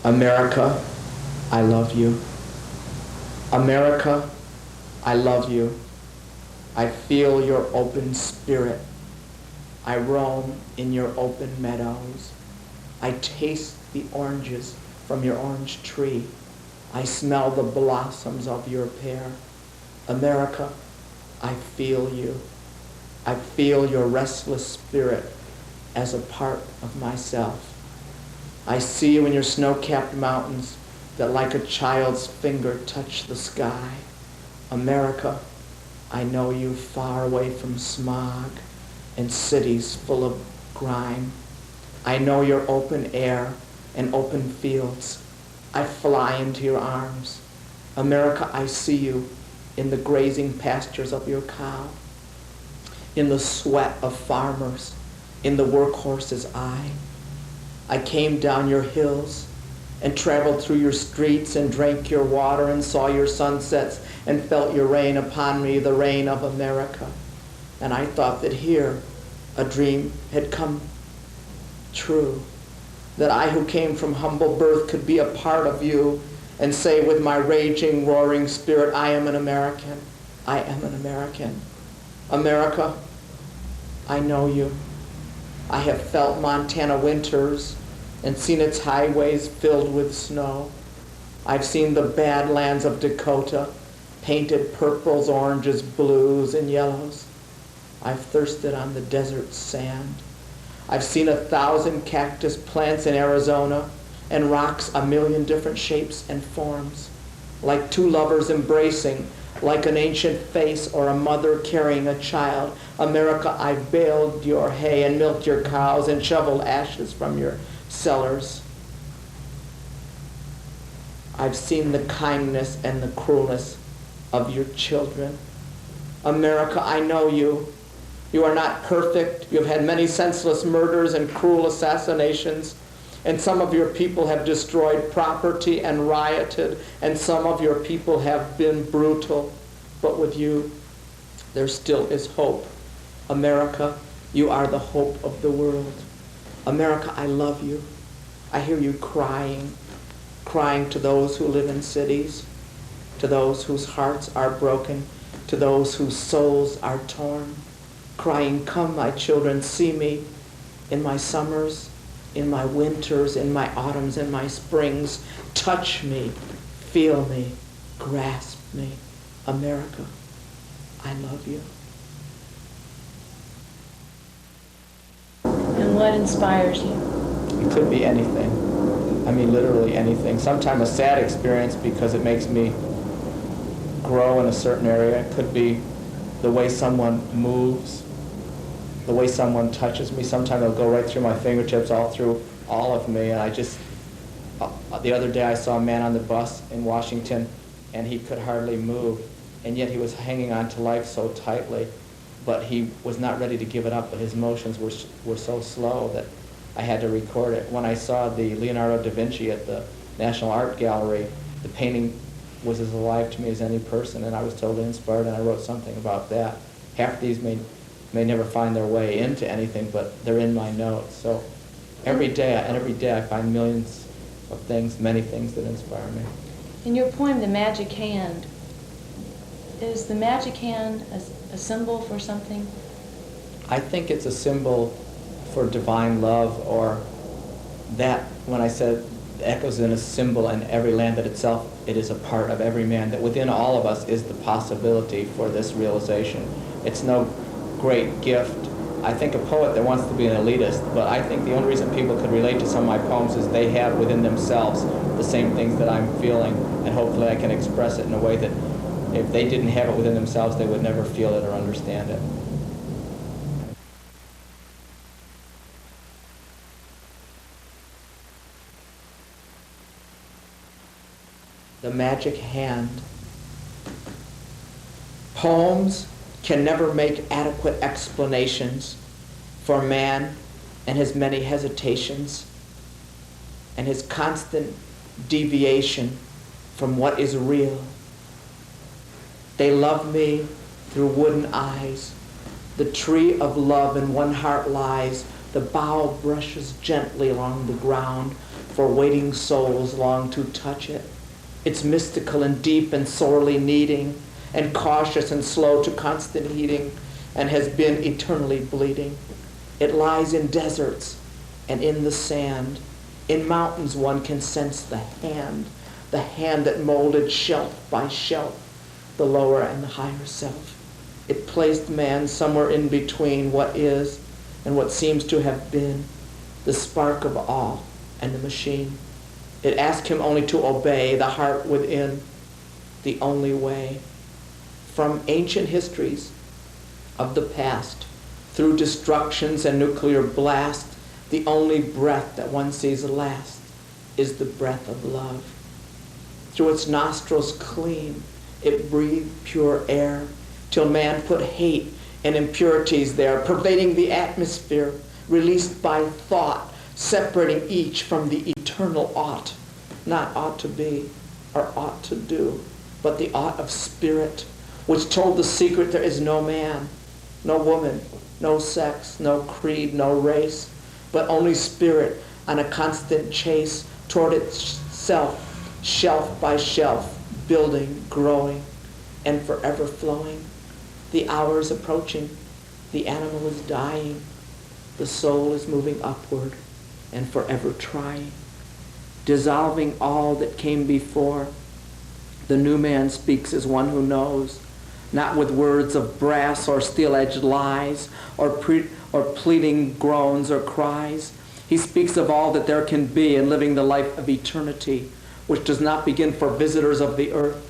America, I love you. America, I love you. I feel your open spirit. I roam in your open meadows. I taste the oranges from your orange tree. I smell the blossoms of your pear. America, I feel you. I feel your restless spirit as a part of myself. I see you in your snow-capped mountains that like a child's finger touch the sky. America, I know you far away from smog and cities full of grime. I know your open air and open fields. I fly into your arms. America, I see you in the grazing pastures of your cow, in the sweat of farmers, in the workhorse's eye. I came down your hills and traveled through your streets and drank your water and saw your sunsets and felt your rain upon me, the rain of America. And I thought that here a dream had come true, that I who came from humble birth could be a part of you and say with my raging, roaring spirit, I am an American. I am an American. America, I know you. I have felt Montana winters and seen its highways filled with snow. I've seen the badlands of Dakota, painted purples, oranges, blues, and yellows. I've thirsted on the desert sand. I've seen 1,000 cactus plants in Arizona and rocks a million different shapes and forms, like two lovers embracing, like an ancient face or a mother carrying a child. America, I've baled your hay and milked your cows and shoveled ashes from your cellars. I've seen the kindness and the cruelness of your children. America, I know you. You are not perfect. You have had many senseless murders and cruel assassinations, and some of your people have destroyed property and rioted, and some of your people have been brutal. But with you, there still is hope. America, you are the hope of the world. America, I love you. I hear you crying to those who live in cities, to those whose hearts are broken, to those whose souls are torn, crying, come, my children, see me in my summers, in my winters, in my autumns, in my springs. Touch me, feel me, grasp me. America, I love you. And what inspires you? It could be anything. I mean, literally anything. Sometimes a sad experience because it makes me grow in a certain area. It could be the way someone moves, the way someone touches me. Sometimes it'll go right through my fingertips, all through all of me. And I just, the other day I saw a man on the bus in Washington, and he could hardly move, and yet he was hanging on to life so tightly, but he was not ready to give it up, but his motions were so slow that I had to record it. When I saw the Leonardo da Vinci at the National Art Gallery, the painting was as alive to me as any person, and I was totally inspired, and I wrote something about that. Half of these may never find their way into anything, but they're in my notes. So every day I find millions of things, many things that inspire me. In your poem, The Magic Hand, is the magic hand a symbol for something? I think it's a symbol for divine love, or that, when I said echoes in a symbol in every land, that itself, it is a part of every man, that within all of us is the possibility for this realization. It's no great gift. I think a poet that wants to be an elitist, but I think the only reason people could relate to some of my poems is they have within themselves the same things that I'm feeling, and hopefully I can express it in a way that if they didn't have it within themselves, they would never feel it or understand it. The magic hand. Poems can never make adequate explanations for man and his many hesitations and his constant deviation from what is real. They love me through wooden eyes. The tree of love in one heart lies, The bough brushes gently along the ground, for waiting souls long to touch it. It's mystical and deep and sorely needing, and cautious and slow to constant heating, and has been eternally bleeding. It lies in deserts and in the sand. In mountains one can sense the hand that molded shelf by shelf, the lower and the higher self. It placed man somewhere in between what is and what seems to have been, the spark of awe and the machine. It asked him only to obey the heart within, the only way. From ancient histories of the past, through destructions and nuclear blast, the only breath that one sees last is the breath of love. Through its nostrils clean, it breathed pure air, till man put hate and impurities there, pervading the atmosphere, released by thought, separating each from the eternal ought, not ought to be or ought to do, but the ought of spirit, which told the secret there is no man, no woman, no sex, no creed, no race, but only spirit on a constant chase toward itself, shelf by shelf, building, growing, and forever flowing. The hour is approaching, the animal is dying, the soul is moving upward and forever trying, dissolving all that came before. The new man speaks as one who knows, not with words of brass or steel-edged lies, or pleading groans or cries. He speaks of all that there can be in living the life of eternity, which does not begin for visitors of the earth,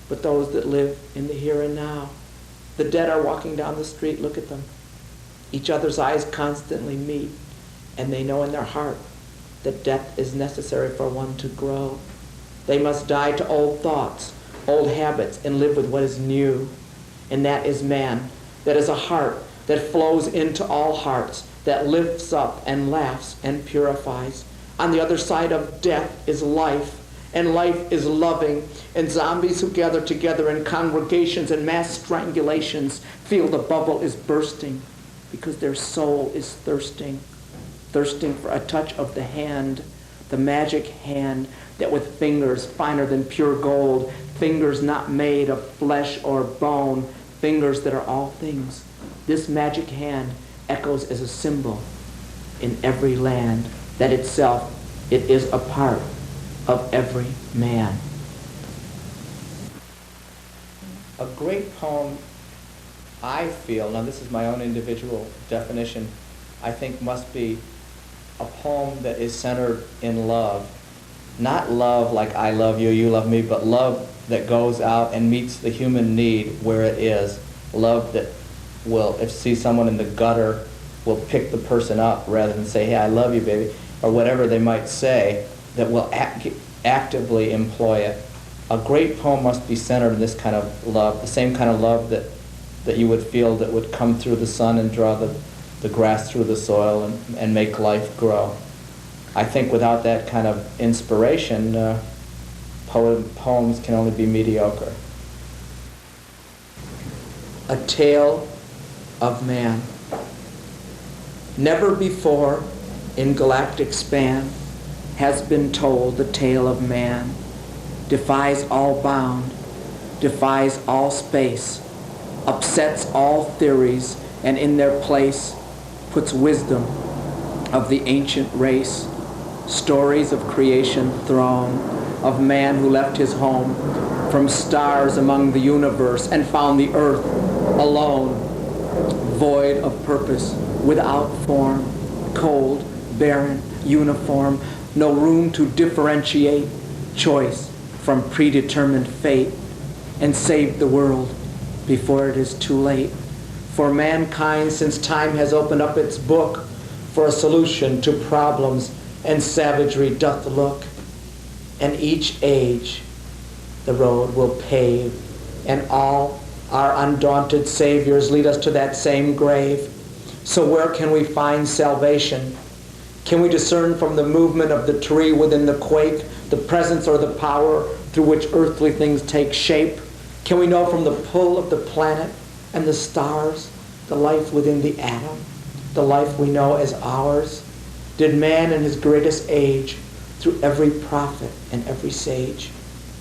but those that live in the here and now. The dead are walking down the street, look at them. Each other's eyes constantly meet, and they know in their heart that death is necessary for one to grow. They must die to old thoughts, old habits, and live with what is new. And that is man. That is a heart that flows into all hearts, that lifts up and laughs and purifies. On the other side of death is life, and life is loving, and zombies who gather together in congregations and mass strangulations feel the bubble is bursting because their soul is thirsting for a touch of the hand, the magic hand that with fingers finer than pure gold, fingers not made of flesh or bone, fingers that are all things. This magic hand echoes as a symbol in every land, that itself, it is a part of every man. A great poem, I feel, now this is my own individual definition, I think must be a poem that is centered in love. Not love like I love you, you love me, but love that goes out and meets the human need where it is. Love that will, if see someone in the gutter, will pick the person up rather than say, hey, I love you, baby, or whatever they might say, that will actively employ it. A great poem must be centered in this kind of love, the same kind of love that you would feel that would come through the sun and draw the grass through the soil and make life grow. I think without that kind of inspiration, poems can only be mediocre. A tale of man. Never before in galactic span has been told the tale of man. Defies all bound, defies all space, upsets all theories, and in their place puts wisdom of the ancient race. Stories of creation throng, of man who left his home from stars among the universe and found the earth alone, void of purpose, without form, cold, barren, uniform, no room to differentiate choice from predetermined fate, and saved the world before it is too late. For mankind, since time has opened up its book for a solution to problems, and savagery doth look, and each age the road will pave, and all our undaunted saviors lead us to that same grave. So where can we find salvation? Can we discern from the movement of the tree within the quake the presence or the power through which earthly things take shape? Can we know from the pull of the planet and the stars the life within the atom? the life we know as ours? Did man in his greatest age, through every prophet and every sage,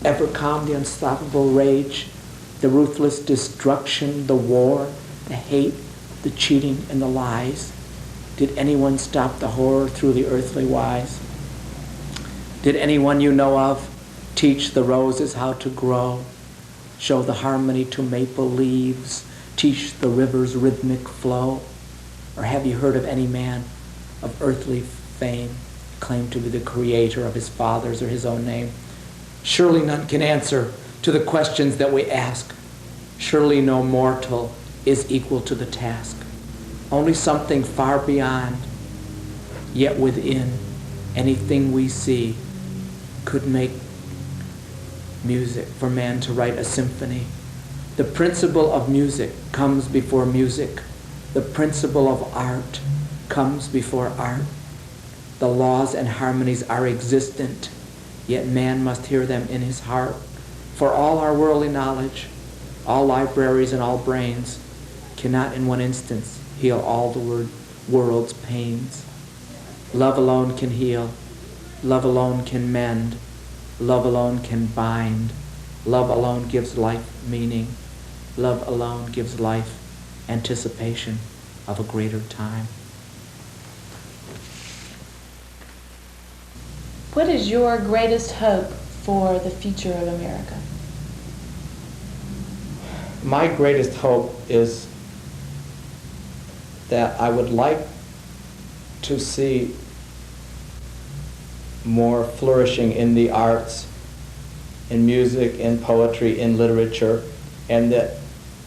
ever calm the unstoppable rage, the ruthless destruction, the war, the hate, the cheating, and the lies? Did anyone stop the horror through the earthly wise? Did anyone you know of teach the roses how to grow, show the harmony to maple leaves, teach the river's rhythmic flow? Or have you heard of any man of earthly fame claim to be the creator of his father's or his own name? Surely none can answer to the questions that we ask. Surely no mortal is equal to the task. Only something far beyond, yet within anything we see, could make music for man to write a symphony. The principle of music comes before music. The principle of art comes before art. The laws and harmonies are existent, yet man must hear them in his heart. For all our worldly knowledge, all libraries and all brains cannot in one instance heal all the world's pains. Love alone can heal. Love alone can mend. Love alone can bind. Love alone gives life meaning. Love alone gives life anticipation of a greater time. What is your greatest hope for the future of America? My greatest hope is that I would like to see more flourishing in the arts, in music, in poetry, in literature, and that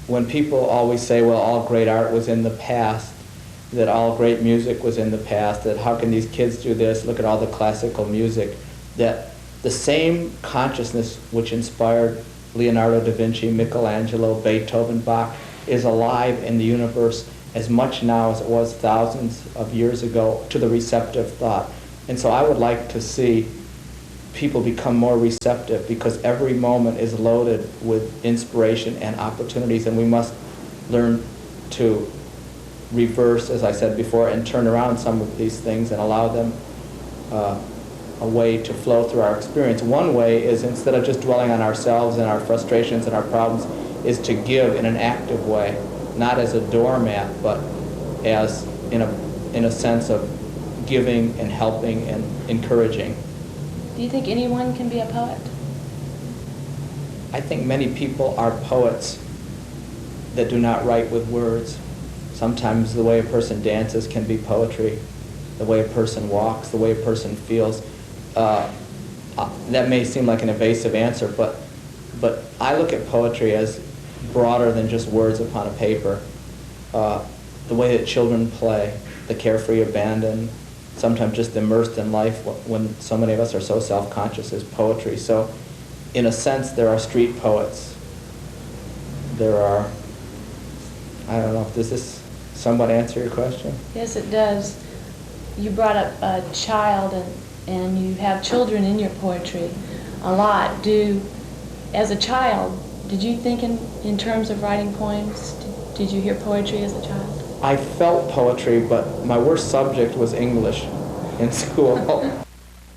when people always say, well, all great art was in the past, that all great music was in the past, that how can these kids do this, look at all the classical music, that the same consciousness which inspired Leonardo da Vinci, Michelangelo, Beethoven, Bach, is alive in the universe as much now as it was thousands of years ago to the receptive thought. And so I would like to see people become more receptive, because every moment is loaded with inspiration and opportunities, and we must learn to reverse, as I said before, and turn around some of these things and allow them a way to flow through our experience. One way is, instead of just dwelling on ourselves and our frustrations and our problems, is to give in an active way, not as a doormat, but as in a sense of giving and helping and encouraging. Do you think anyone can be a poet? I think many people are poets that do not write with words. Sometimes the way a person dances can be poetry, the way a person walks, the way a person feels. That may seem like an evasive answer, but I look at poetry as broader than just words upon a paper. The way that children play, the carefree abandon, sometimes just immersed in life when so many of us are so self-conscious, is poetry. So in a sense, there are street poets. There are, I don't know, does this somewhat answer your question? Yes, it does. You brought up a child, and you have children in your poetry a lot. As a child, did you think in terms of writing poems? Did you hear poetry as a child? I felt poetry, but my worst subject was English in school.